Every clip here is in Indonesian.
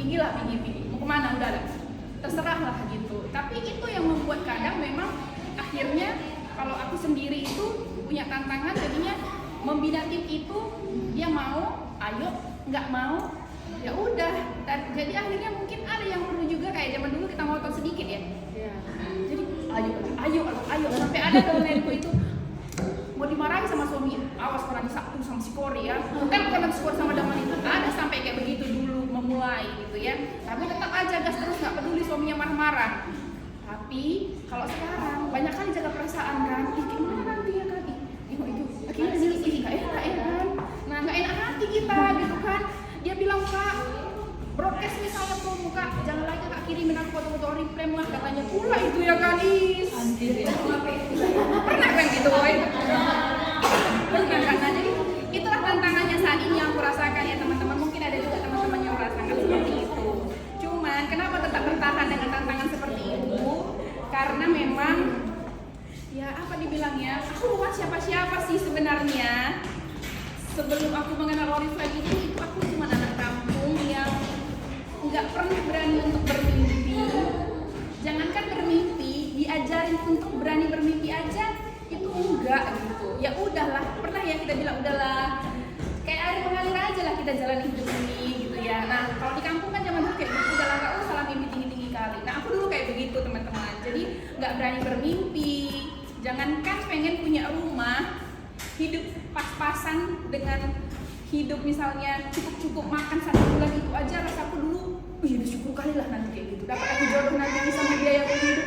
Pergi lah, pergi. Mau kemana udah lah, terserah lah gitu. Tapi itu yang membuat kadang memang akhirnya kalau aku sendiri itu punya tantangan, jadinya membina tim itu dia mau, ayo, nggak mau, ya udah. Jadi akhirnya mungkin ada yang perlu juga kayak zaman dulu kita ngotot sedikit ya. Jadi ayo sampai ada downlineku itu mau dimarahin sama suami, awas pernah disaktu sama si Kori ya, kan pernah skor sama Daman itu ada sampai kayak begitu dulu memulai gitu ya. Tapi tetap aja gas terus, nggak peduli suaminya marah-marah. Tapi kalau sekarang banyak kali jaga perasaan kan, gimana nanti ya kan, itu akhirnya ini nggak enak ya kan, nah nggak enak hati kita gitu kan. Dia bilang Kak, broadcast misalnya tuh muka, jangan lagi Kak kirimin aku foto-foto oriflame lah katanya pula itu ya kan, pernah kan gitu woy? Pernah kan, nah jadi itulah tantangannya saat ini yang aku rasakan ya teman-teman. Mungkin ada juga teman-teman yang merasakan seperti itu. Cuman kenapa tetap bertahan dengan tantangan seperti itu? Karena memang ya apa dibilangnya, aku bukan siapa-siapa sih sebenarnya. Sebelum aku mengenal oriflame itu aku cuma anak kampung yang nggak pernah berani untuk bermimpi. Jangankan bermimpi, diajarin untuk berani bermimpi aja itu enggak gitu. Ya udahlah, pernah ya kita bilang udahlah, kayak air mengalir aja lah kita jalan hidup ini gitu ya. Nah kalau di kampung kan zaman dulu kayak gitu, udahlah nggak usah lah mimpi tinggi-tinggi kali. Nah aku dulu kayak begitu teman-teman. Jadi nggak berani bermimpi. Jangankan pengen punya rumah, hidup pas-pasan dengan hidup misalnya cukup makan 1 bulan itu aja rasaku dulu, bersyukur kali lah nanti kayak gitu. Dapat aku jodoh nanti bisa biaya hidup,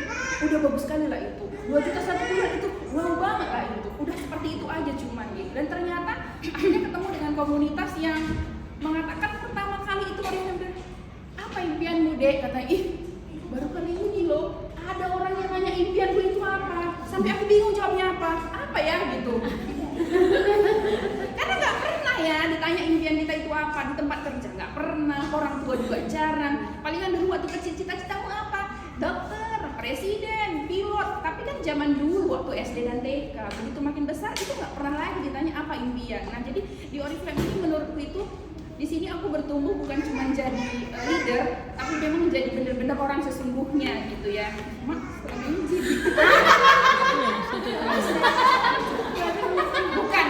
udah bagus sekali lah itu. 2 juta 1 bulan itu wow banget lah itu. Udah seperti itu aja cuman gitu. Dan ternyata akhirnya ketemu dengan komunitas yang mengatakan pertama kali itu orang bilang, apa impianmu dek? Katanya, baru kali ini loh ada orang yang nanya impianku itu apa. Sampai aku bingung jawabnya apa ya gitu. Karena nggak pernah ya ditanya impian kita itu apa di tempat kerja, nggak pernah, orang tua juga jarang. Palingan dulu waktu kecil cita-citamu apa? Dokter, presiden, pilot. Tapi kan zaman dulu waktu SD dan TK, begitu makin besar itu nggak pernah lagi ditanya apa impian. Nah jadi di Oriflame ini menurutku itu di sini aku bertumbuh bukan cuma jadi leader, tapi memang menjadi benar-benar orang sesungguhnya gitu ya. Bukan.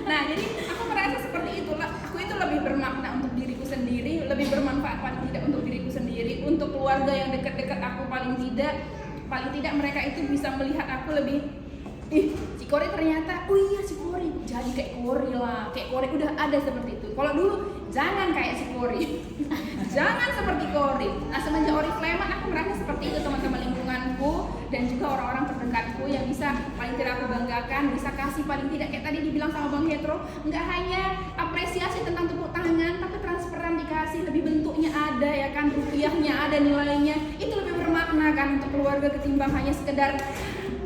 Nah, jadi aku merasa seperti itulah. Aku itu lebih bermakna untuk diriku sendiri, lebih bermanfaat paling tidak untuk diriku sendiri, untuk keluarga yang dekat-dekat aku paling tidak mereka itu bisa melihat aku lebih si Kori ternyata, oh iya si Kori jadi kayak Kori lah, kayak Kori udah ada seperti itu. Kalau dulu jangan kayak si Kori, jangan seperti Kori. Nah semenjak Oriflame aku merasa seperti itu teman-teman lingkunganku dan juga orang-orang terdekatku yang bisa paling tidak aku banggakan, bisa kasih paling tidak kayak tadi dibilang sama Bang Hetro, nggak hanya apresiasi tentang tepuk tangan, tapi transferan dikasih, lebih bentuknya ada ya kan, rupiahnya ada, nilainya, itu lebih bermakna kan untuk keluarga ketimbang hanya sekedar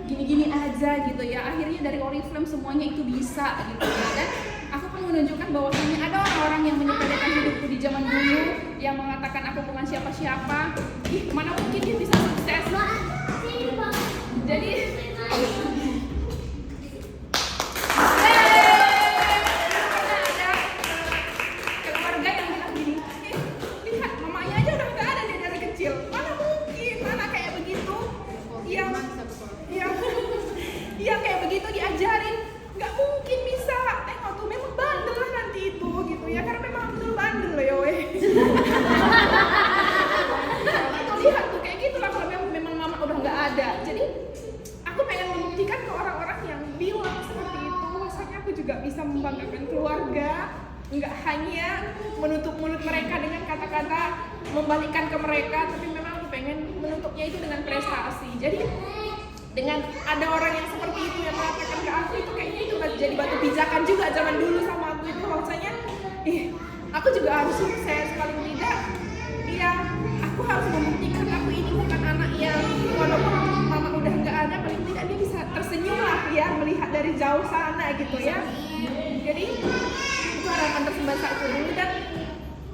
gini-gini aja gitu ya. Akhirnya dari Oriflame semuanya itu bisa gitu ya. Dan aku pun menunjukkan bahwasanya ada orang-orang yang menyepelekan hidupku di zaman dulu, yang mengatakan aku bukan siapa-siapa. Mana mungkin dia bisa sukses. Jadi keluarga yang bilang gini, lihat mamanya aja udah nggak ada dari kecil. Mana mungkin anak kayak begitu yang kayak begitu diajarin, nggak mungkin bisa. Tengok tuh memang bandel lah nanti itu gitu ya, karena memang betul bandel ya weh. Itu lihat tuh kayak gitulah kalau memang mama udah nggak ada. Jadi aku pengen membuktikan ke orang-orang yang bilang seperti itu, rasanya aku juga bisa membanggakan keluarga, nggak hanya menutup mulut mereka dengan kata-kata membalikkan ke mereka, tapi memang aku pengen menutupnya itu dengan prestasi. Jadi dengan ada orang yang seperti itu yang mengatakan ke aku itu kayaknya itu jadi batu pijakan juga zaman dulu sama aku itu, rasanya aku juga harus sukses paling tidak. Iya, aku harus membuktikan aku ini bukan anak yang walaupun mama udah nggak ada, paling tidak dia bisa tersenyum lah ya melihat dari jauh sana gitu ya. Jadi itu harapan tersebut satu dulu. Dan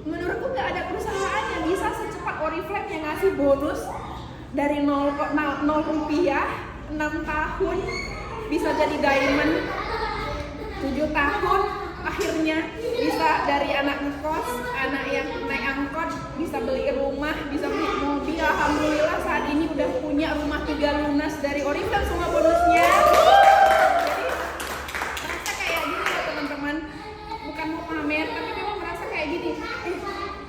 menurutku nggak ada perusahaan yang bisa secepat Oriflame yang ngasih bonus dari 0 rupiah 6 tahun bisa jadi diamond, 7 tahun akhirnya bisa dari anak ngekos, anak yang naik angkot, bisa beli rumah, bisa beli mobil. Alhamdulillah saat ini udah punya rumah 3 lunas dari Oriflame semua bonusnya. Jadi merasa kayak gini loh teman-teman, bukan mau pamer tapi memang merasa kayak gini.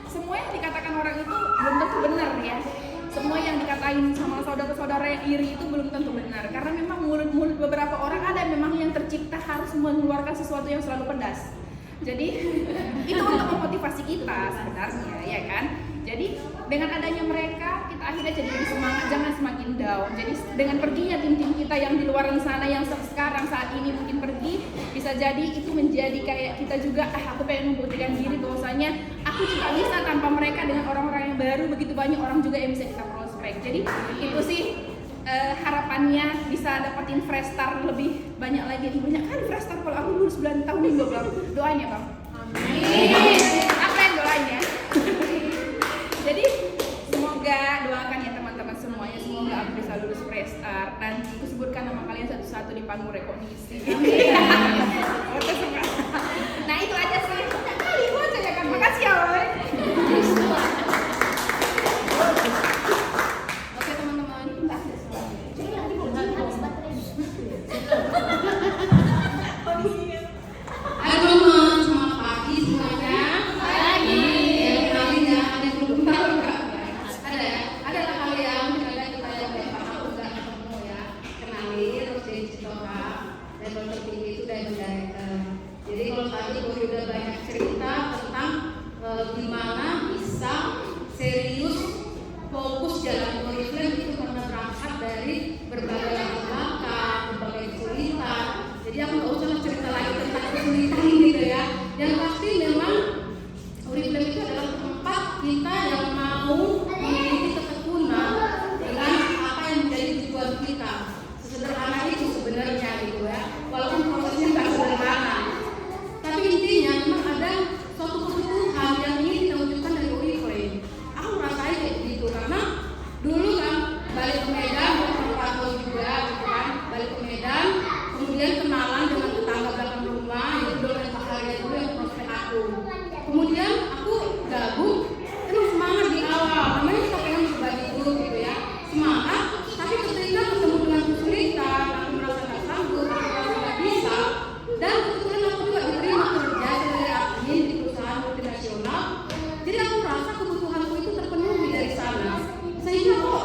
Semua yang dikatakan orang itu belum tentu benar ya. Semua yang dikatain sama saudara-saudara yang iri itu belum tentu benar. Karena memang mulut-mulut beberapa orang ada memang yang tercipta harus mengeluarkan sesuatu yang selalu pedas. Jadi itu untuk memotivasi kita sebenarnya, ya kan? Jadi dengan adanya mereka, kita akhirnya jadi lebih semangat, jangan semakin down. Jadi dengan perginya tim-tim kita yang di luar sana yang sekarang saat ini mungkin pergi, bisa jadi itu menjadi kayak kita juga, aku pengen membuktikan diri bahwasanya aku juga bisa tanpa mereka dengan orang-orang yang baru, begitu banyak orang juga yang bisa kita prospek. Jadi itu sih harapannya bisa dapetin fresh start lebih banyak lagi. Banyak kan fresh start kalau aku lulus 9 tahun ini bang. Doain ya bang. Amin. Apa yang doanya? Jadi semoga doakan ya teman-teman semuanya, semoga aku bisa lulus fresh start. Nanti aku sebutkan nama kalian satu-satu di panggung rekognisi. Nah itu aja sih. Itu aja ya kan. Makasih ya Woy. Jadi kalau tadi Boy udah banyak cerita tentang gimana bisa serius fokus jalan Oriflame itu karena berangkat dari berbagai latar belakang, berbagai kesulitan. Jadi aku nggak usah cerita lagi tentang kesulitan gitu ya. Yang pasti memang Oriflame itu adalah tempat kita yang mau memiliki ketekunan dengan apa yang menjadi tujuan kita. Sesederhana itu sebenarnya gitu ya. Walaupun prosesnya nggak sederhana. Tapi intinya memang ada suatu kebutuhan yang ingin kita wujudkan dari Oriflame. Aku merasain kayak gitu karena dulu kan balik ke Medan, aku juga gitu kan, balik ke Medan, kemudian kenalan dengan tetangga belakang rumah, itu dengan Pak Arya dulu yang prospek aku. Kemudian aku gabung, emang semangat di awal, namanya kita pengen berbagi dulu gitu ya, semangat. Tapi ketika ketemu dengan kesulitan, aku merasa nggak sanggup, aku merasa nggak bisa, dan kebetulan aku juga diterima kerja sebagai admin di perusahaan multinasional. Jadi aku merasa kebutuhanku itu terpenuhi dari sana. Sehingga kok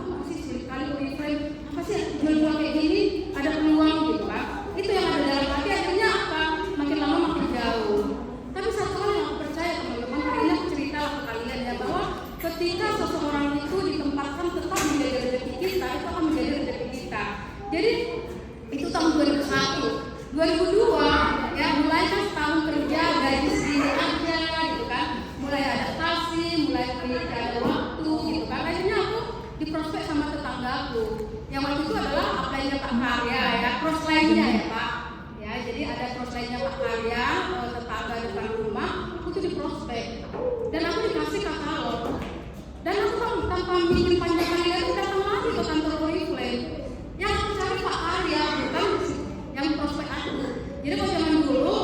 masih sulit kali Oriflame, apa sih jual-jual kayak gini, ada peluang gitu kan. Itu yang ada dalam hati, akhirnya apa? Makin lama makin jauh. Tapi satu hal yang aku percaya teman-teman, hari ini aku ceritalah ke kalian ya, bahwa ketika seseorang itu ditempatkan tetap menjadi rezeki kita, itu akan menjadi rezeki kita. Jadi itu tahun 2001, 2002 ya mulai kan setahun kerja gaji segini aja gitu kan, mulai adaptasi, mulai memiliki ada waktu gitu kan. Akhirnya aku diprospek sama tetanggaku yang waktu itu adalah apply-nya Pak Karya ya, cross line-nya ya Pak ya. Jadi ada cross line-nya Pak Karya, tetangga depan rumah, aku tuh diprospek dan aku dikasih katalog. Dan aku tanpa mikir panjang kali aku datang lagi ke kantor Oriflame. Yang aku cari Pak Arya, bukan yang prospek aku. Jadi kalau zaman dulu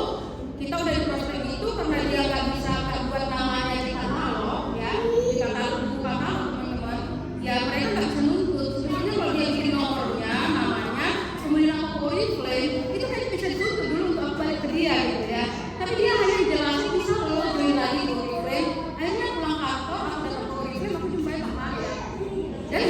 kita udah di prospek itu karena dia nggak bisa buat namanya di katalog ya, di katalog buku katalog teman-teman. Ya mereka nggak bisa nuntut. Sebenarnya kalau dia bikin nomornya, namanya, kemudian aku ke Oriflame, itu kan bisa dituntut dulu untuk aku balik ke dia gitu ya. Tapi dia hanya jelasin bisa kalau join lagi di Oriflame. Akhirnya pulang kantor aku datang ke Oriflame, aku jumpai Pak Arya. Dan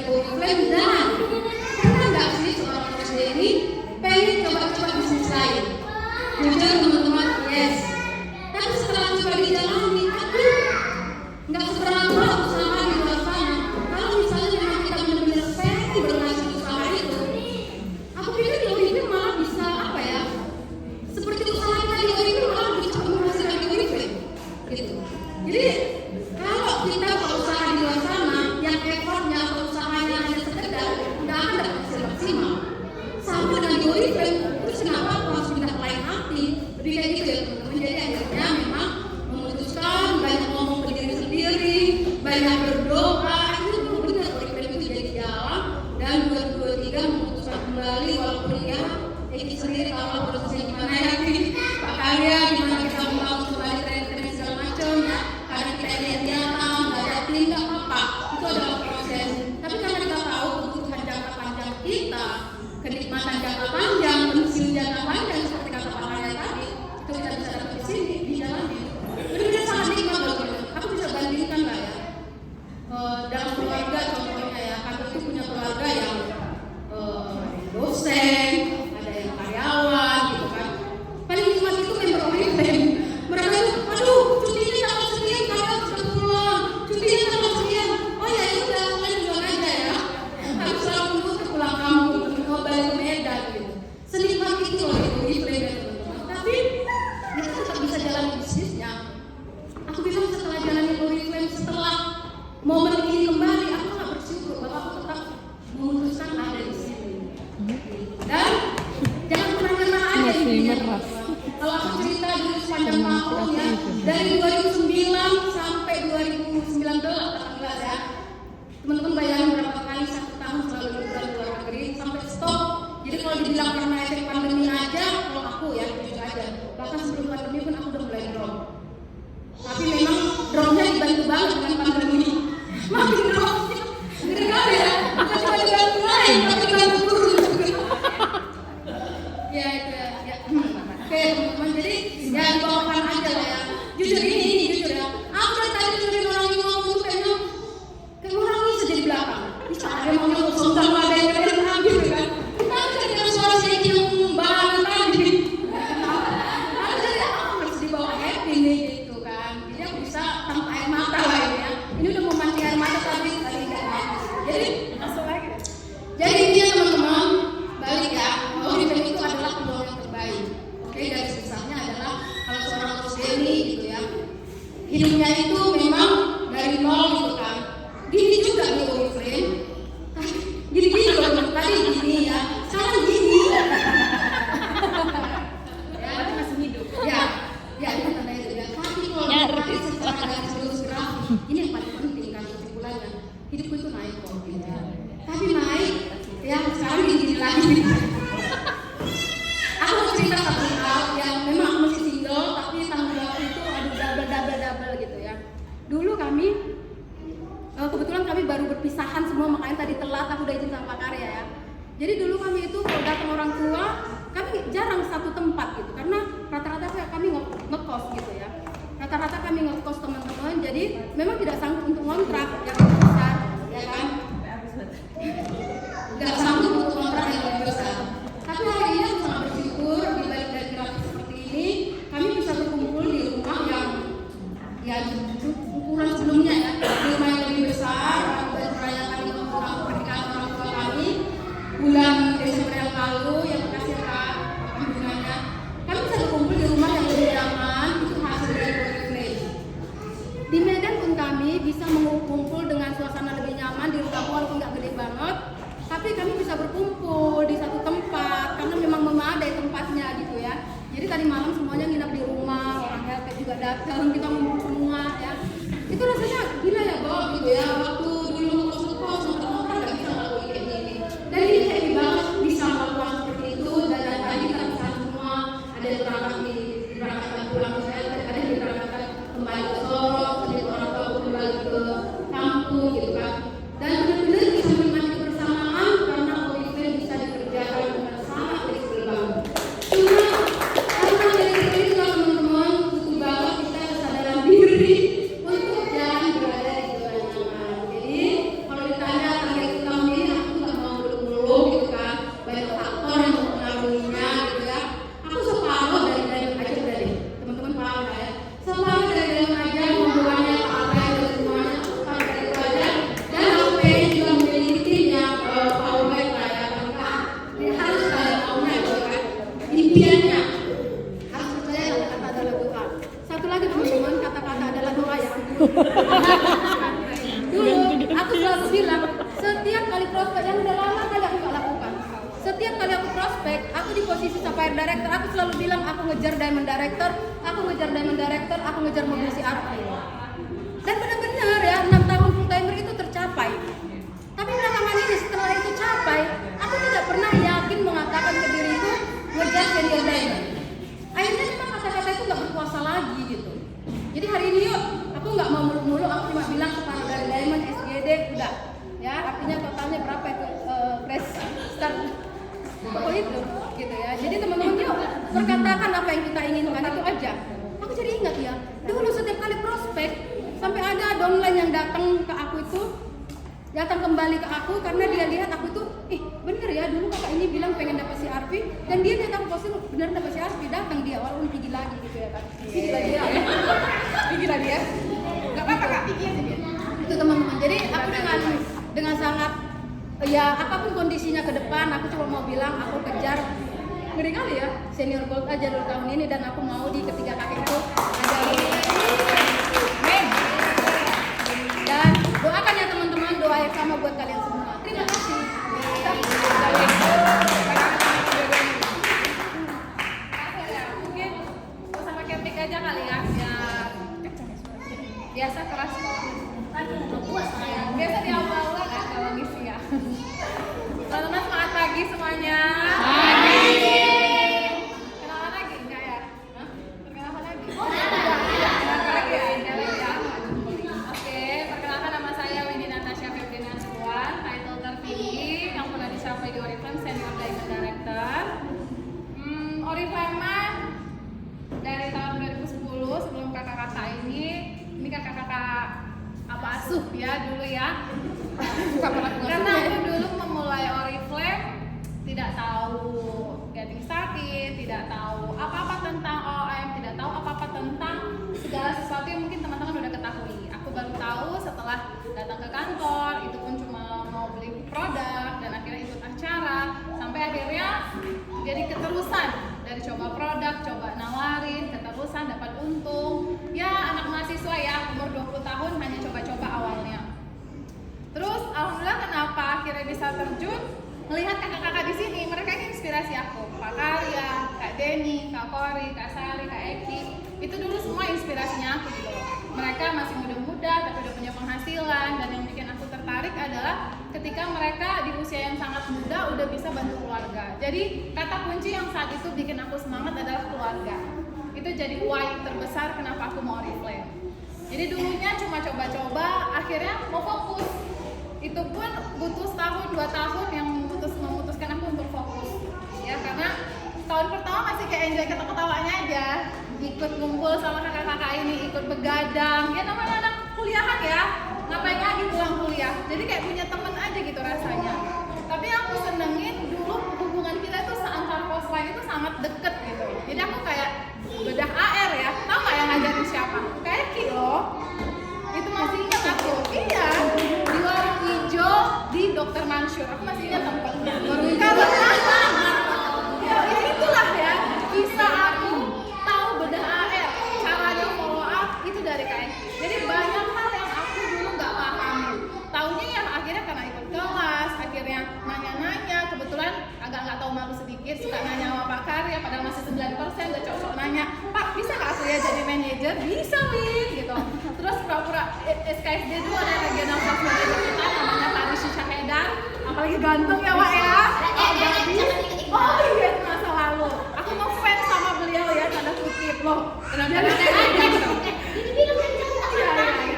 Oriflame dan pernah nggak sih seorang Coach Denny pengen coba-coba bisnis lain? Jujur teman-teman, yes. Tapi setelah coba dijalani, aduh, nggak seberapa usaha di luar sana. Kalau misalnya memang kita benar-benar pengen berhasil usaha itu, aku pikir di Oriflame malah bisa apa ya? Seperti usaha kita di Oriflame malah bisa menghasilkan di Oriflame, gitu. Jadi kalau kita berusaha di luar sana, yang effortnya atau usahanya hanya sekedar, nggak akan dapat hasil maksimal. Sama dengan di Oriflame, terus kenapa aku harus pindah ke lain hati? Lebih kayak gitu ya teman-teman. Jadi akhirnya memang memutuskan banyak ngomong ke diri sendiri, banyak berdoa. Itu benar Oriflame itu jadi jalan. Dan 2023 memutuskan kembali walaupun ya Eki sendiri kalau prosesnya gimana ya Pak Karya, gimana kita mau kembali tren-tren segala macam ya. Karena kita lihat-lihatan, nggak ada tim, nggak apa-apa. Itu adalah proses. Tapi karena kita tahu kebutuhan jangka panjang kita, kenikmatan jangka panjang, pensiun jangka panjang seperti kata Pak Karya tadi, itu kita bisa dapat di sini, di jalannya. Benar-benar sangat nikmat loh. Aku bisa bandingkan lah ya. Dalam keluarga contohnya ya, kami itu punya keluarga yang dosen, ada yang karyawan gitu kan. Paling nikmat itu member Oriflame. Mereka itu, aduh, cutinya tanggal sekian, karyawan sudah pulang. Cutinya tanggal sekian, oh ya udah, kalian duluan aja ya. Harus selalu nunggu ke pulang kampung, mau balik ke Medan gitu. Senikmat itu loh itu Oriflame ya teman-teman. Tapi kita tetap bisa jalani bisnisnya. Aku bilang setelah jalani Oriflame, setelah momen ini kembali, aku sangat bersyukur bahwa aku tetap memutuskan ada di sini. Dan jangan pernah nyerah aja intinya. Kalau aku cerita dulu sepanjang tahun ya, dari 2009 sampai 2019 ya, teman-teman bayangin berapa kali satu tahun selalu liburan ke luar negeri sampai stop. Jadi kalau dibilang karena efek pandemi aja, kalau aku ya jujur aja, bahkan sebelum pandemi pun aku udah mulai drop. Tapi memang dropnya dibantu banget dengan pandemi. Makin dropnya, ngeri kali ya, bukan cuma dibantu lain, tapi dibantu turun juga. Ya itu ya. Oke teman-teman, jadi ya dibawakan aja lah ya. Jujur ini jujur ya. Aku dari tadi dengerin orang yang ngomong tuh kayak orang ini saja di belakang. Bisa ada mau ngomong sombong ada yang kalian gitu kan. Tapi dengan suara saya yang banget tadi. Aku jadi harus dibawa happy nih gitu kan. Jadi aku bisa tanpa air mata lah ini ya. Ini udah mau mancing air mata tapi tadi nggak habis. Jadi langsung lagi. Jadi intinya teman-teman balik ya. Oriflame itu adalah peluang yang terbaik. Oke, dari susahnya adalah kalau seorang Coach Denny gitu ya, hidupnya itu memang dari nol gitu kan. Gini juga di Oriflame. Gini loh, tadi gini ya. Sekarang gini. Ya, masih hidup. Ya itu tanda itu ya. Tapi kalau secara garis lurus grafis, ini yang paling penting kan kesimpulannya. Hidupku itu naik kok gitu ya. Tapi naik, ya sekarang gini lagi. Aku mau cerita satu hal yang memang aku masih single, tapi tanggung jawab itu ada double gitu ya. Dulu kami, kebetulan kami baru berpisahan semua, makanya tadi telat aku udah izin sama Pak Karya ya. Jadi dulu kami itu kalau datang orang tua, kami jarang satu tempat gitu, karena rata-rata kami ngekos gitu ya. Rata-rata kami ngekos teman-teman, jadi memang tidak sanggup untuk ngontrak yang lebih besar, ya kan? Nggak sanggup untuk ngontrak yang lebih besar. Tapi hari ini aku sangat bersyukur di balik dari grafis seperti ini, kami bisa berkumpul di rumah yang ya ukuran sebelumnya ya, di rumah yang lebih besar. Dan merayakan pernikahan orang tua kami bulan Desember yang lalu, yang makasih Kak kunjungannya. Kami bisa berkumpul di rumah yang lebih nyaman, itu hasil dari Oriflame. Di Medan pun kami bisa mengumpul dengan bilang setiap kali prospek yang udah lama kali aku gak lakukan. Setiap kali aku prospek, aku di posisi supplier director, aku selalu bilang aku ngejar diamond director, aku ngejar diamond director, aku ngejar mobil CRV. Dan benar-benar ya 6 tahun full timer itu tercapai. Tapi belakangan ini setelah itu capai, aku tidak pernah yakin mengatakan ke diriku ngejar senior diamond. Akhirnya memang kata-kata itu nggak berkuasa lagi gitu. Jadi hari ini yuk, aku nggak mau muluk-muluk, aku cuma bilang separuh dari diamond SGD udah. Ya artinya totalnya berapa itu fresh start pokok itu gitu ya. Jadi teman-teman yuk perkatakan apa yang kita inginkan itu aja. Aku jadi ingat ya, dulu setiap kali prospek sampai ada downline yang datang ke aku itu datang kembali ke aku karena dia lihat aku itu bener ya dulu kakak ini bilang pengen dapat CRV dan dia lihat aku pasti bener dapat CRV, datang dia walaupun tinggi lagi gitu ya kan. Tinggi lagi ya. Tinggi lagi ya. Enggak apa-apa Kak, tinggi aja dia. Itu teman-teman. Jadi aku dengan sangat ya apapun kondisinya ke depan aku cuma mau bilang aku kejar ngeri kali ya senior gold aja dulu tahun ini dan aku mau di ketiga kaki itu ada dan doakan ya teman-teman, doa yang sama buat kalian semua. Terima kasih. Mungkin sama Keptik aja kali ya, biasa keras. Biasa di awal-awal kan kalau misi ya. Teman-teman semangat pagi semuanya. Kenalan lagi enggak ya? Perkenalan lagi? Kenalan lagi ya? Oke, perkenalkan nama saya Windy Natasha Febriana Suwan, title tertinggi yang pernah dicapai di Oriflame Senior Diamond Director. Oriflame dari tahun 2010 sebelum kakak-kakak ini kakak-kakak apa asuh ya dulu ya. Karena aku dulu memulai Oriflame tidak tahu getting started, tidak tahu apa-apa tentang OM, tidak tahu apa-apa tentang segala sesuatu yang mungkin teman-teman udah ketahui. Aku baru tahu setelah datang ke kantor, itu pun cuma mau beli produk dan akhirnya ikut acara sampai akhirnya jadi keterusan dari coba produk, coba nawarin, keterusan dapat untung. Ya anak mahasiswa ya umur 20 tahun hanya coba-coba awalnya. Terus alhamdulillah kenapa akhirnya bisa terjun melihat kakak-kakak di sini, mereka ini inspirasi aku. Kak Karya, Kak Denny, Kak Kori, Kak Sari, Kak Eki, itu dulu semua inspirasinya aku gitu loh. Mereka masih muda-muda tapi udah punya penghasilan dan yang bikin aku tertarik adalah ketika mereka di usia yang sangat muda udah bisa bantu keluarga. Jadi kata kunci yang saat itu bikin aku semangat adalah keluarga. Itu jadi why terbesar kenapa aku mau Oriflame. Jadi dulunya cuma coba-coba, akhirnya mau fokus. Itu pun butuh setahun, 2 tahun yang memutuskan aku untuk fokus. Ya karena tahun pertama masih kayak enjoy ketawa-ketawanya aja. Ikut ngumpul sama kakak-kakak ini, ikut begadang. Ya namanya anak kuliahan ya, ngapain lagi pulang kuliah. Jadi kayak punya temen aja gitu rasanya. Tapi aku senengin dulu hubungan kita itu seantar posline itu sangat deket gitu. Jadi aku kayak bedah AR ya, tau gak yang ngajarin siapa? Kayak Ki loh. Itu masih ingat aku. Iya, di warung hijau di Dr. Mansur. Aku masih ingat tempatnya. Warung hijau. Ya itulah ya, kisah aku tahu bedah AR, caranya follow up itu dari KN. Jadi banyak hal yang aku dulu nggak paham. Taunya ya akhirnya karena ikut kelas, akhirnya nanya-nanya. Kebetulan agak nggak tahu malu sedikit, suka nanya sama Pak Karya, padahal masih 9%, udah cocok nanya, Pak bisa nggak aku ya jadi manajer? Bisa Win, gitu. Terus pura-pura SKSD dulu ada regional sales manager kita namanya Pak Rishi Syahedar, apalagi ganteng ya Pak ya. Oh iya itu masa lalu. Aku mau fans sama beliau ya, tanda kutip loh. Kenapa?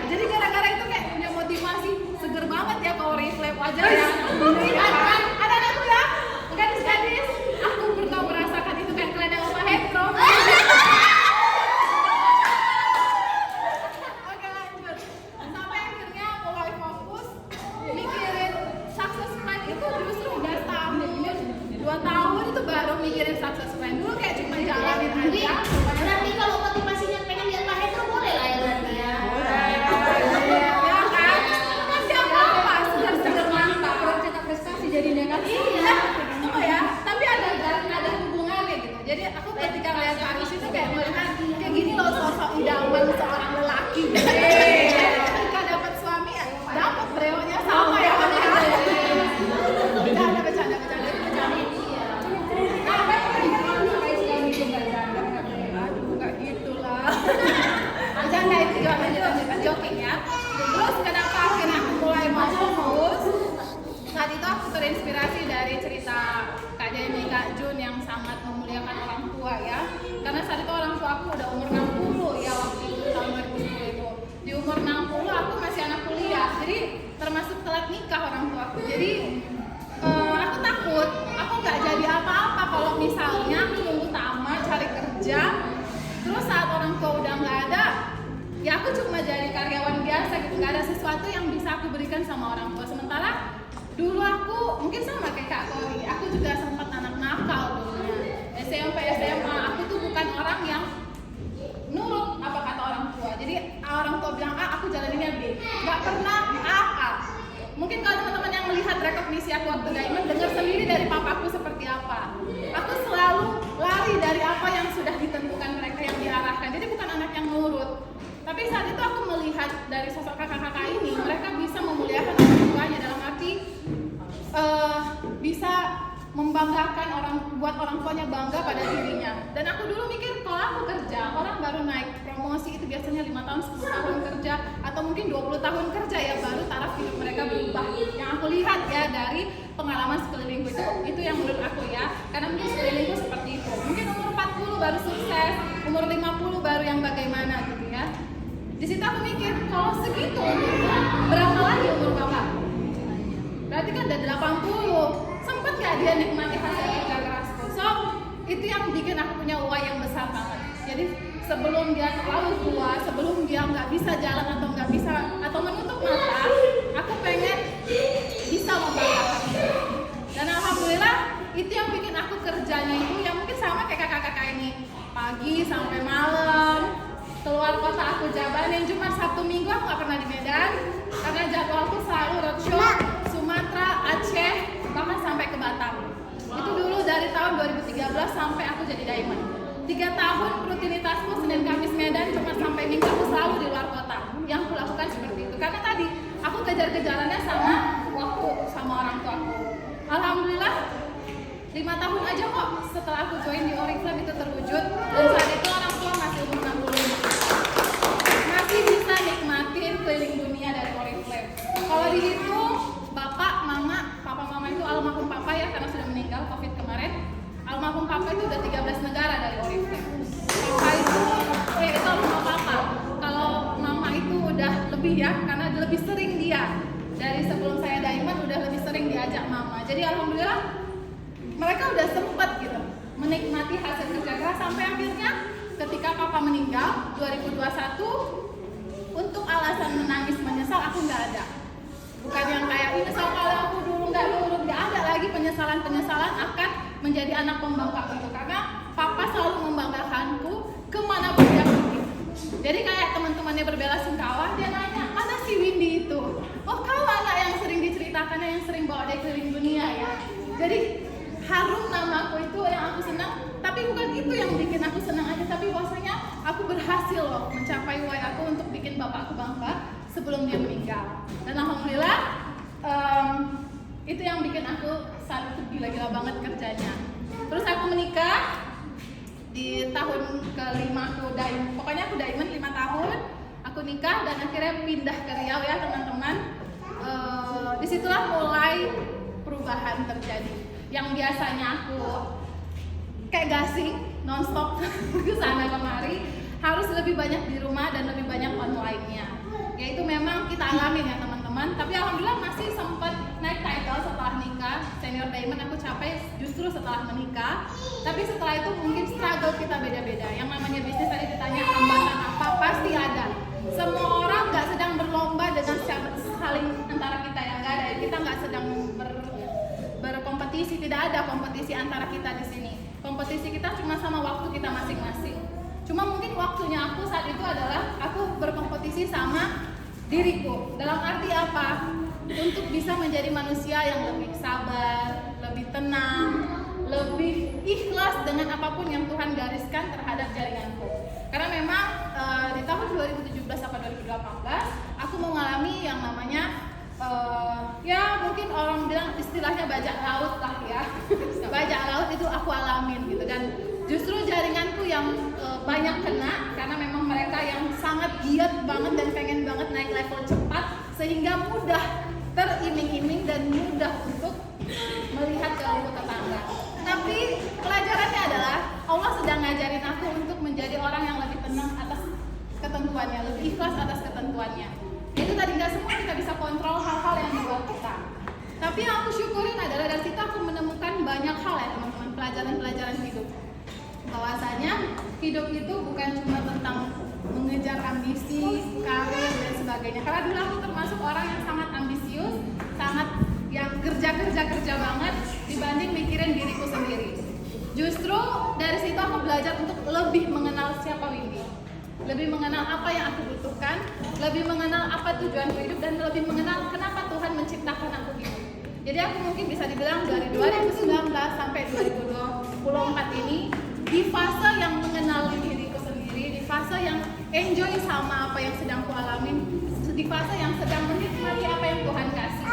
Jadi gara-gara itu kayak punya motivasi seger banget ya ke Oriflame wajar ya. Ada anakku ya, gadis-gadis. Aku pernah merasakan itu kayak kalian yang apa hetero. Oke lanjut. Sampai akhirnya mulai fokus mikirin success plan itu justru udah setahun ya. 2 tahun itu baru mikirin success plan. Dulu kayak cuma jalanin aja. Berarti kalau motivasinya pengen lihat Pak Hetero boleh lah ya berarti ya. Ya kan? Kan gak apa-apa, segar-segar mantap. Kalau cetak prestasi jadi tua aku. Jadi aku takut aku nggak jadi apa-apa kalau misalnya aku nunggu tamat cari kerja, terus saat orang tua udah nggak ada, ya aku cuma jadi karyawan biasa gitu, nggak ada sesuatu yang bisa aku berikan sama orang tua. Sementara dulu aku mungkin sama kayak Kak Tori, aku juga sempat anak nakal dulunya. SMP, SMA aku tuh bukan orang yang nurut apa kata orang tua. Jadi orang tua bilang A, aku jalaninnya B. Nggak pernah A. Mungkin kalau teman-teman yang melihat rekognisi aku waktu Diamond, dengar sendiri dari papaku seperti apa. Aku selalu lari dari apa yang sudah ditentukan mereka, yang diarahkan. Jadi bukan anak yang nurut. Tapi saat itu aku melihat dari sosok kakak-kakak ini, mereka bisa memuliakan orang tuanya dalam arti bisa membanggakan buat orang tuanya bangga pada dirinya. Dan aku dulu mikir kalau aku kerja, orang baru naik promosi itu biasanya 5 tahun, 10 tahun kerja, atau mungkin 20 tahun kerja ya baru taraf hidup mereka berubah. Yang aku lihat ya dari pengalaman sekelilingku itu yang menurut aku ya, karena mungkin sekelilingku seperti itu. Mungkin umur 40 baru sukses, umur 50 baru yang bagaimana gitu ya. Di situ aku mikir kalau segitu umurnya, berapa lagi umur bapak? Berarti kan udah 80. Sempet gak dia nikmati hasil kerja kerasku? So, itu yang bikin aku punya why yang besar banget. Jadi sebelum dia terlalu tua, sebelum dia nggak bisa jalan atau nggak bisa atau menutup mata, aku pengen bisa membanggakan. Dan alhamdulillah itu yang bikin aku kerjanya itu yang mungkin sama kayak kakak-kakak ini, pagi sampai malam, keluar kota aku jabanin. Cuma Sabtu Minggu aku nggak pernah di Medan karena jadwalku selalu roadshow Sumatera, Aceh, bahkan sampai ke Batam. Itu dulu dari tahun 2013 sampai aku jadi Diamond. 3 tahun rutinitasku Senin Kamis Medan, cuma sampai Minggu aku selalu di luar kota. Yang aku lakukan seperti itu karena tadi aku kejar-kejarannya sama waktu, sama orang tua aku. Alhamdulillah 5 tahun aja kok setelah aku join di Oriflame itu terwujud. Dan saat itu orang tua masih umur 65, masih bisa nikmatin keliling dunia dari Oriflame. Kalau dihitung bapak, mama, papa mama itu almarhum papa ya karena sudah meninggal COVID kemarin. Almarhum papa itu udah 13 negara dari Oriflame. Papa itu almarhum papa. Kalau mama itu udah lebih ya karena lebih sering dia. Dari sebelum saya Diamond udah lebih sering diajak mama. Jadi alhamdulillah mereka udah sempet gitu menikmati hasil kerja keras sampai akhirnya ketika papa meninggal 2021 untuk alasan menangis menyesal aku nggak ada. Bukan yang kayak ini soal kalau aku dulu nggak nurut, nggak ada lagi penyesalan akan menjadi anak pembangkang itu karena papa selalu membanggakanku kemanapun dia pergi. Jadi kayak teman-temannya berbela-sungkawa dia nanya mana si Windy itu? Oh kau anak yang sering diceritakannya yang sering bawa dia keliling dunia ya. Jadi harum namaku itu yang aku senang. Tapi bukan itu yang bikin aku senang aja, tapi bahwasanya aku berhasil loh mencapai why aku untuk bikin bapakku bangga sebelum dia meninggal. Dan alhamdulillah itu yang bikin aku saat itu gila-gila banget kerjanya. Terus aku menikah di tahun ke-5 aku Diamond. Pokoknya aku Diamond 5 tahun. Aku nikah dan akhirnya pindah ke Riau ya teman-teman. Disitulah mulai perubahan terjadi. Yang biasanya aku kayak gasing nonstop ke sana kemari, harus lebih banyak di rumah dan lebih banyak online-nya. Ya itu memang kita alamin ya teman-teman. Tapi alhamdulillah masih sempat naik title setelah nikah. Senior Diamond aku capai justru setelah menikah. Tapi setelah itu mungkin struggle kita beda-beda. Yang namanya bisnis tadi ditanya hambatan apa, pasti ada. Semua orang nggak sedang berlomba dengan saling antara kita ya, nggak ada. Kita nggak sedang berkompetisi, tidak ada kompetisi antara kita di sini. Kompetisi kita cuma sama waktu kita masing-masing. Cuma mungkin waktunya aku saat itu adalah aku berkompetisi sama diriku. Dalam arti apa? Untuk bisa menjadi manusia yang lebih sabar, lebih tenang, lebih ikhlas dengan apapun yang Tuhan gariskan terhadap jaringanku. Karena memang di tahun 2017 atau 2018 aku mengalami yang namanya ya mungkin orang bilang istilahnya bajak laut lah ya. Bajak laut itu aku alamin gitu, dan justru jaringanku yang banyak kena karena memang mereka yang sangat giat banget dan pengen banget naik level cepat sehingga mudah teriming-iming dan mudah untuk melihat ke lubuk tetangga. Tapi pelajarannya adalah Allah sedang ngajarin aku untuk menjadi orang yang lebih tenang atas ketentuannya, lebih ikhlas atas ketentuannya. Itu tadi nggak semua kita bisa kontrol hal-hal yang di luar kita. Tapi yang aku syukurin adalah dari situ aku menemukan banyak hal ya teman-teman, pelajaran-pelajaran hidup. Bahwasanya hidup itu bukan cuma tentang mengejar ambisi, karir dan sebagainya. Karena dulu aku termasuk orang yang sangat ambisius, sangat yang kerja banget dibanding mikirin diriku sendiri. Justru dari situ aku belajar untuk lebih mengenal siapa Windy, lebih mengenal apa yang aku butuhkan, lebih mengenal apa tujuanku hidup, dan lebih mengenal kenapa Tuhan menciptakan aku hidup. Jadi aku mungkin bisa dibilang dari 2019 sampai 2024 ini di fase yang mengenali diriku sendiri, di fase yang enjoy sama apa yang sedang ku alamin, di fase yang sedang menikmati apa yang Tuhan kasih.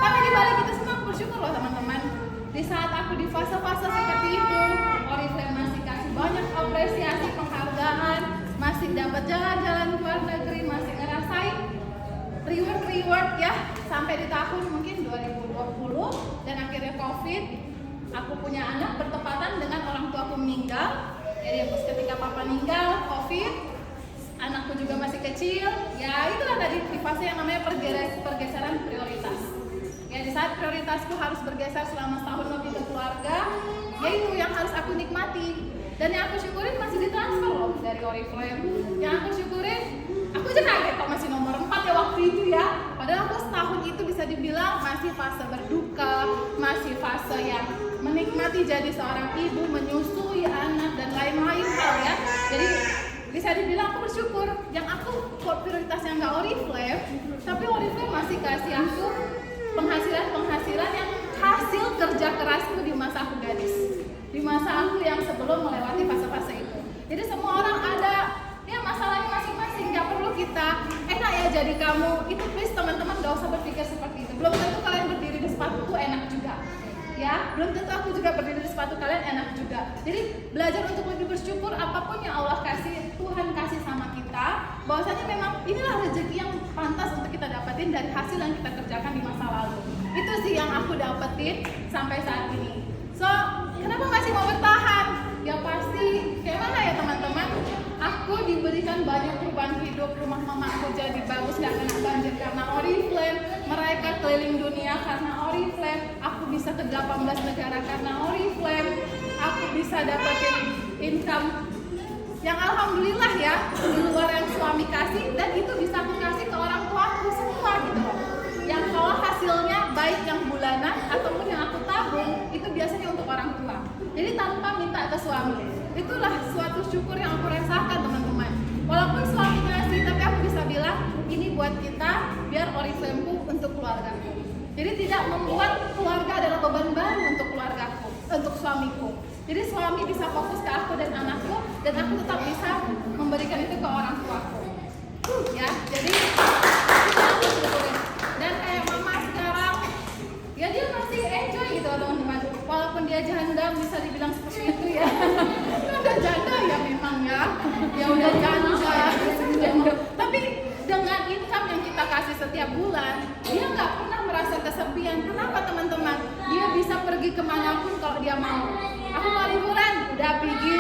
Tapi di balik itu semua aku bersyukur loh teman-teman. Di saat aku di fase-fase seperti itu, Oriflame masih kasih banyak apresiasi, penghargaan, masih dapat jalan-jalan ke luar negeri, masih ngerasain reward ya, sampai di tahun mungkin 2020 dan akhirnya COVID. Aku punya anak bertepatan dengan orang tuaku meninggal. Jadi ketika papa meninggal, COVID, anakku juga masih kecil. Ya itulah tadi di fase yang namanya pergeseran prioritas. Ya di saat prioritasku harus bergeser selama setahun lebih ke keluarga, yaitu yang harus aku nikmati. Dan yang aku syukurin masih ditransfer loh dari Oriflame. Yang aku syukurin, aku aja kaget kok masih nomor 4 ya waktu itu ya. Padahal aku setahun itu bisa dibilang masih fase berduka, masih fase yang menikmati jadi seorang ibu, menyusui anak dan lain-lain hal ya. Jadi bisa dibilang aku bersyukur. Yang aku prioritasnya nggak Oriflame, tapi Oriflame masih kasih aku penghasilan yang hasil kerja kerasku di masa aku gadis, di masa aku yang sebelum melewati fase-fase itu. Jadi semua orang ada ya masalahnya masing-masing, nggak perlu kita enak ya jadi kamu itu. Please teman-teman gak usah berpikir seperti itu. Belum tentu kalian berdiri di sepatuku enak juga ya, belum tentu aku juga berdiri di sepatu kalian enak juga. Jadi belajar untuk lebih bersyukur apapun yang Allah kasih, Tuhan kasih sama kita, bahwasanya memang inilah rezeki yang pantas untuk kita dapetin dari hasil yang kita kerjakan di masa lalu. Itu sih yang aku dapetin sampai saat ini. So, kenapa masih mau bertahan? Ya pasti, kayak mana ya teman-teman? Aku diberikan banyak perubahan hidup, rumah mamaku jadi bagus gak kena banjir karena Oriflame, mereka keliling dunia karena Oriflame, aku bisa ke 18 negara karena Oriflame, aku bisa dapetin income yang alhamdulillah ya, di luar yang suami kasih, dan itu bisa aku kasih ke orang tuaku semua gitu loh. Yang kalau hasilnya baik yang bulanan ataupun yang aku tabung, itu biasanya untuk orang tua. Jadi tanpa minta ke suami. Itulah suatu syukur yang aku rasakan teman-teman. Walaupun suami ngasih, tapi aku bisa bilang ini buat kita, biar Oriflameku untuk keluargaku. Jadi tidak membuat keluarga adalah beban baru untuk keluargaku, untuk suamiku. Jadi suami bisa fokus ke aku dan anakku, dan aku tetap bisa memberikan itu ke orang tuaku. Ya, jadi itu aku syukurin. Dan kayak mama sekarang, ya dia masih enjoy gitu teman-teman. Walaupun dia janda, bisa dibilang seperti itu ya. Udah janda ya memang ya. Ya udah janda. Tapi dengan income yang kita kasih setiap bulan, dia nggak pernah merasa kesepian. Kenapa teman-teman? Dia bisa pergi kemanapun kalau dia mau. Aku mau liburan, udah pergi.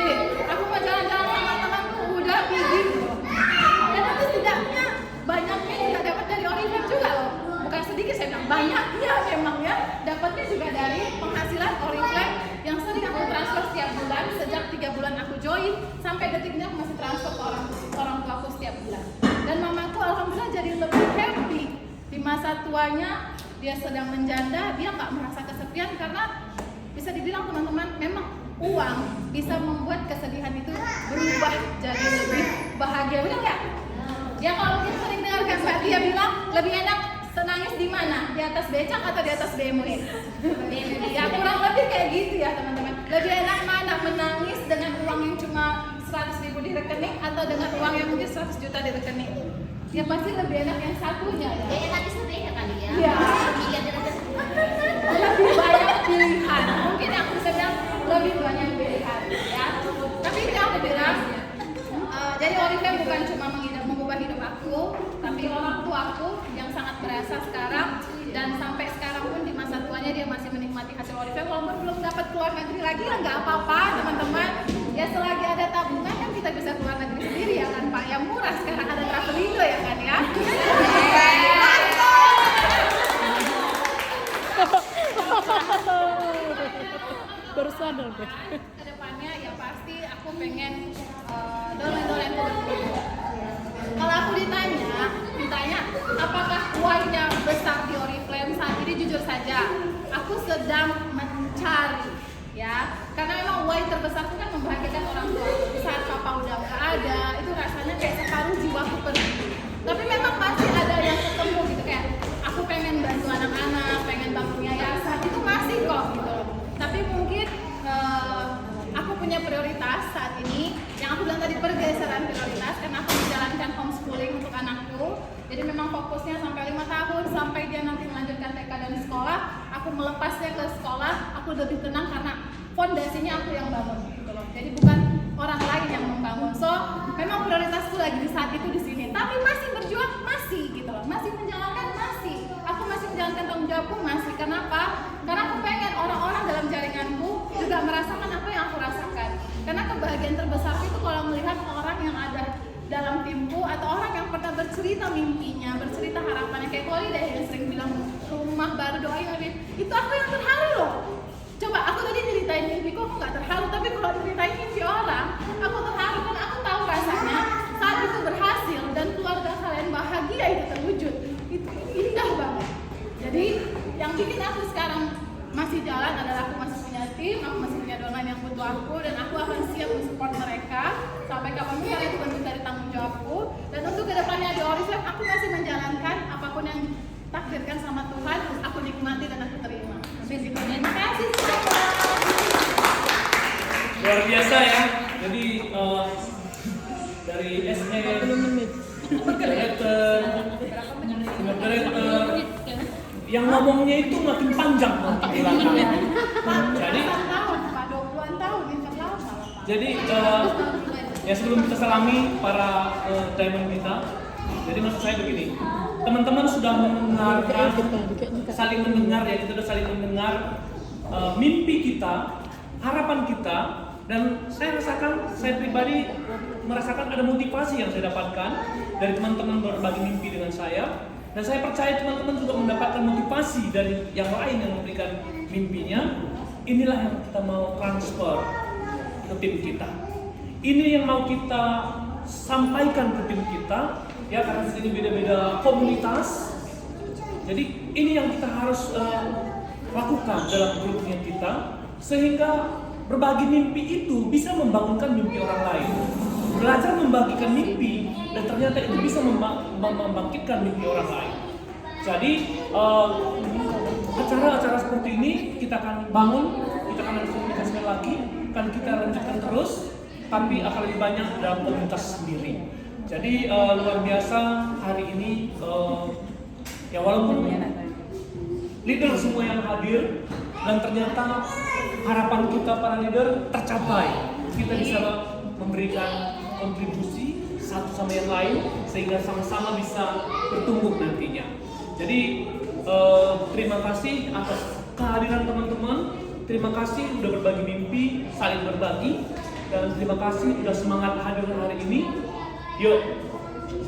Aku mau jalan-jalan sama temanku, udah pergi. Dan itu setidaknya banyaknya juga dapat dari Oriflame juga loh. Bukan sedikit saya bilang, banyaknya memang ya. Dapatnya juga dari penghasilan Oriflame yang sering aku transfer setiap bulan. Sejak 3 bulan aku join, sampai detiknya aku masih transfer ke orang tua aku setiap bulan. Dan mamaku alhamdulillah jadi lebih happy. Di masa tuanya, dia sedang menjanda, dia nggak merasa kesepian karena bisa dibilang teman-teman, memang uang bisa membuat kesedihan itu berubah jadi lebih bahagia, benar nggak? Ya kalau mungkin sering dengar kan Mbak Dia bilang lebih enak senangis di mana? Di atas becak atau di atas BMW? Ya kurang lebih kayak gitu ya teman-teman. Lebih enak mana? Menangis dengan uang yang cuma 100.000 di rekening atau dengan uang yang mungkin 100 juta di rekening? Ya pasti lebih enak yang satunya ya. Kayaknya tadi sepeda kali ya. Iya. Lebih banyak pilihan. Mungkin aku bisa bilang lebih banyak pilihan ya. Tapi itu aku bilang, jadi Oriflame bukan cuma mengubah hidup aku, tapi orang tua aku yang sangat berasa sekarang, dan sampai sekarang pun di masa tuanya dia masih menikmati hasil Oriflame. Walaupun belum dapat keluar negeri lagi ya nggak apa-apa teman-teman. Ya selagi ada tabungan kan kita bisa keluar negeri sendiri ya kan Pak. Yang murah sekarang ada Travelindo ya kan ya. Baru sadar deh. Kedepannya ya pasti aku pengen dolen-dolen berproduk. Kalau aku ditanya apakah uangnya besar di Oriflame saat ini, jujur saja aku sedang mencari ya, karena memang uang terbesar itu kan membahagiakan orang tua. Saat papa udah nggak ada, itu rasanya kayak separuh jiwaku pergi. Tapi memang masih ada yang ketemu gitu, kayak aku pengen bantu anak-anak, pengen bangun yayasan, itu masih kok gitu. Tapi mungkin aku punya prioritas saat ini, yang aku bilang tadi pergeseran prioritas, karena aku menjalankan homeschooling untuk anakku. Jadi memang fokusnya sampai 5 tahun, sampai dia nanti melanjutkan TK dan sekolah. Aku melepasnya ke sekolah, aku lebih tenang karena fondasinya aku yang bangun gitu loh. Jadi bukan orang lain yang membangun. So memang prioritasku lagi di saat itu di sini. Tapi masih berjuang, masih gitu loh. Masih menjalankan, masih. Aku masih menjalankan tanggung jawabku, masih. Kenapa? Karena aku pengen orang-orang dalam jaringanku juga merasakan apa yang aku rasakan. Karena kebahagiaan terbesar itu kalau melihat orang yang ada dalam timku atau orang yang pernah bercerita mimpinya, bercerita harapannya, kayak Koli deh yang sering bilang rumah baru doain Habib. Itu aku yang terharu loh. Coba aku tadi ceritain mimpiku, aku nggak terharu, tapi kalau ceritain mimpi orang, aku terharu karena aku tahu rasanya saat itu berhasil dan keluarga kalian bahagia itu terwujud. Itu indah banget. Jadi yang bikin aku sekarang masih jalan adalah aku masih punya tim, aku masih punya downline yang butuh aku, dan aku akan siap mensupport mereka sampai kapanpun karena itu bentuk dari tanggung jawabku. Dan untuk kedepannya di Oriflame aku masih menjalankan apapun yang ditakdirkan sama Tuhan, aku nikmati dan aku terima. Terima kasih semua. Luar biasa ya. Jadi dari SE Director, yang ngomongnya itu makin panjang nanti di belakang. Jadi tahun, Pak, 20-an tahun yang lama Pak. Jadi ya sebelum kita salami para diamond kita, jadi maksud saya begini, teman-teman sudah mendengarkan, saling mendengar ya, kita sudah saling mendengar mimpi kita, harapan kita, dan saya rasakan, saya pribadi merasakan ada motivasi yang saya dapatkan dari teman-teman berbagi mimpi dengan saya. Dan saya percaya teman-teman juga mendapatkan motivasi dari yang lain yang memberikan mimpinya. Inilah yang kita mau transfer ke tim kita. Ini yang mau kita sampaikan ke tim kita, ya, karena di sini beda-beda komunitas. Jadi ini yang kita harus lakukan dalam grupnya kita, sehingga berbagi mimpi itu bisa membangunkan mimpi orang lain. Belajar membagikan mimpi dan ternyata itu bisa membangkitkan mimpi orang lain. Jadi acara-acara seperti ini kita akan bangun, kita akan komunikasikan lagi, kan kita lanjutkan terus, tapi akan lebih banyak dalam komunitas sendiri. Jadi luar biasa hari ini, ya walaupun leader semua yang hadir dan ternyata harapan kita para leader tercapai, kita bisa memberikan kontribusi satu sama yang lain sehingga sama-sama bisa bertumbuh nantinya. Jadi terima kasih atas kehadiran teman-teman, terima kasih sudah berbagi mimpi, saling berbagi, dan terima kasih sudah semangat hadir hari ini. Yuk,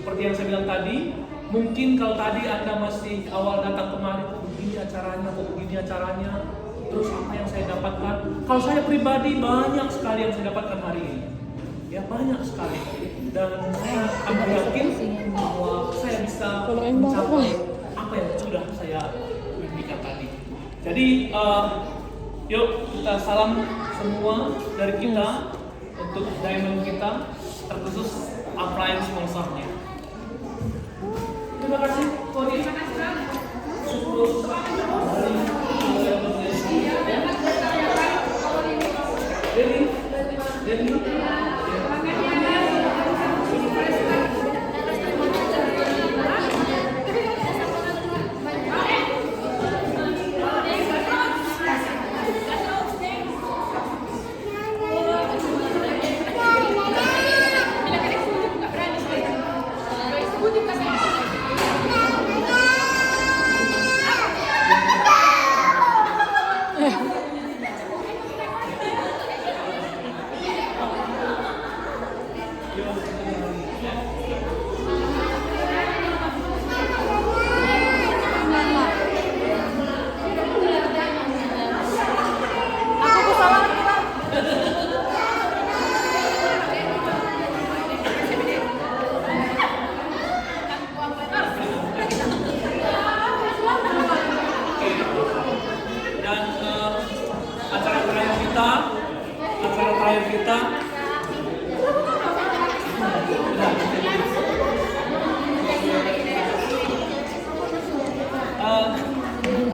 seperti yang saya bilang tadi, mungkin kalau tadi Anda masih awal datang kemari, kok begini acaranya, terus apa yang saya dapatkan? Kalau saya pribadi banyak sekali yang saya dapatkan hari ini. Ya banyak sekali, dan saya akan yakin bahwa saya bisa mencapai apa yang sudah saya mimpikan tadi. Jadi yuk kita salam semua dari kita untuk diamond kita, terkhusus upline sponsornya. Terima kasih Koni. Dari